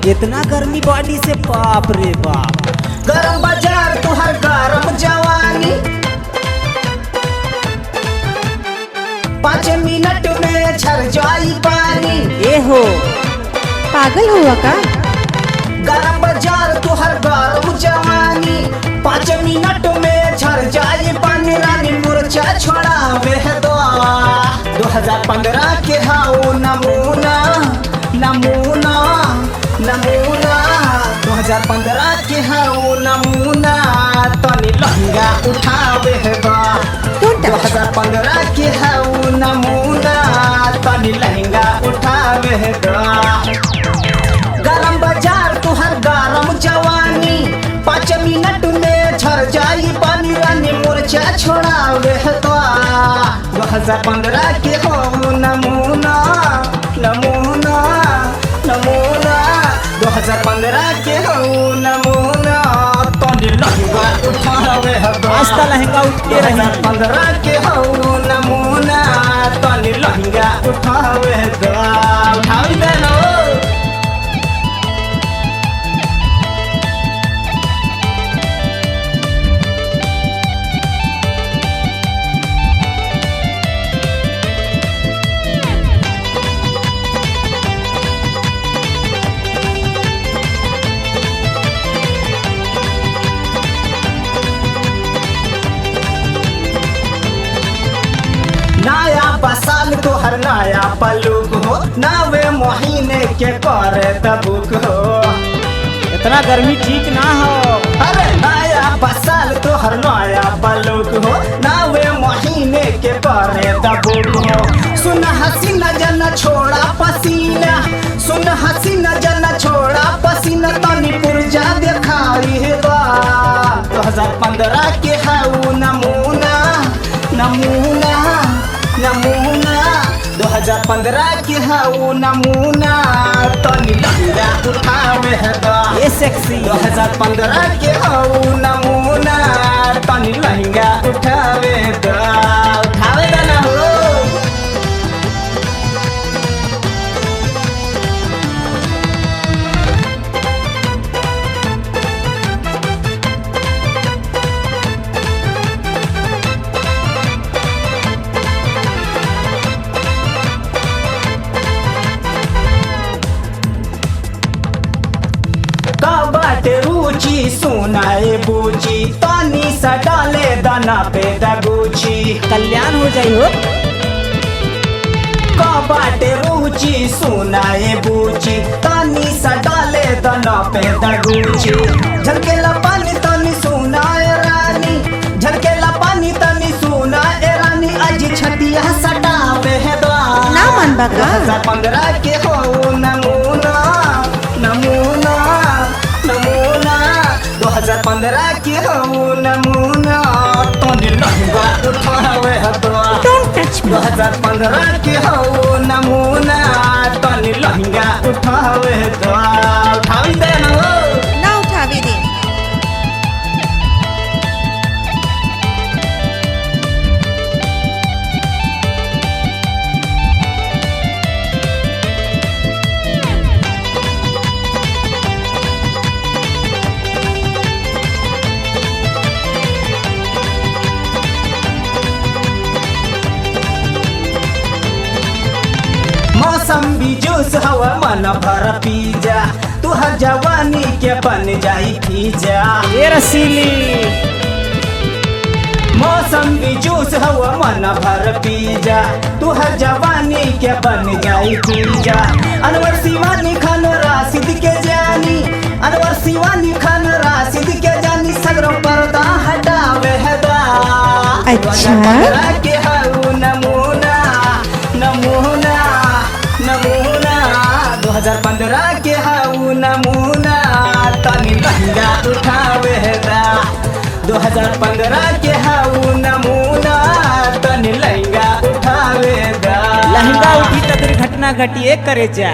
इतना गर्मी बॉडी से, बाप रे बाप। गरम बाजार तुहर गरम जवानी, 5 मिनट में झर जाई पानी। ए हो पागल हुआ का? गरम बाजार तुहर गरम जवानी, 5 मिनट में झर जाई पानी। रानी मुरचा छोड़ावे दो, 2015 के हाउ नमूना नमूना नमूना, 2015 के हाउ नमूना। तनी लहंगा उठावे दो, 2015 के हाउ नमूना। तनी लहंगा उठावे दो। गरम बाजार तुहर गरम जवानी, 5 मिनट में झर जाई पानी। रानी मुरचा छोड़ावे तो, 2015 के हो नमूना नमूना नमूना, 2015 के हो नमूना। तनी लहंगा उठावे दो, आस्ता लहंगा उठ के रही। 2015 के हो नमूना। तनी लहंगा उठावे दो, उठावे देनो। नया बसाल तोहर नया पलुक हो, नवे महीने के करे तबुक हो। इतना गर्मी ठीक ना हो। अरे नया बसाल तोहर नया पलुक हो, नवे महीने के करे तबुक हो। सुन हसीना जन छोड़ा पसीना, सुन हसीना जन छोड़ा पसीना। तनी पुरजा दिखाई बा, 2015 के हाउ नमूना नमूना नमूना, 2015 के हाउ नमूना। तनी लहंगा उठावे दो, ये सेक्सी। 2015 के हाउ नमूना। तनी लहंगा उठावे दो, उठावे दो ना हो। बाटे रुचि सुनाए बूची, तनी सा डाले दाना पे दगुची। कल्याण हो जाई हो। बाटे रुचि सुनाए बूची, तनी सा डाले दाना पे दगुची। झलकेला पानी तनी सुनाए रानी, झलकेला पानी तनी सुनाए रानी। आज छतिया सटावे दो, ना मन बका। 2015 के हो नमूना नमूना नमूना, 2015 के हो नमूना। तनी लहंगा उठावे दो, Don't touch me. 2015 के हो नमूना। तनी लहंगा उठावे दो, उठावे देनो। ना उठावे दे। मौसमी जूस हवा मन भर पीजा, तुहर जवानी के बन जाई फीजा। ये रसीली। मौसमी जूस हवा मन भर पीजा, तुहर जवानी के बन जाई फीजा। अनवर शिवानी खान राशिद के जानी, अनवर शिवानी खान राशिद के जानी। सगरो पर्दा हटावे दा, अच्छा। 2015 के हाउ नमूना नमूना नमूना, 2015 के हाउ नमूना। तनी लहंगा उठावे दा, 2015 के हाउ नमूना। तनी लहंगा उठावे दा। लहंगा उठी तो दुर्घटना घटी, एक करे जा।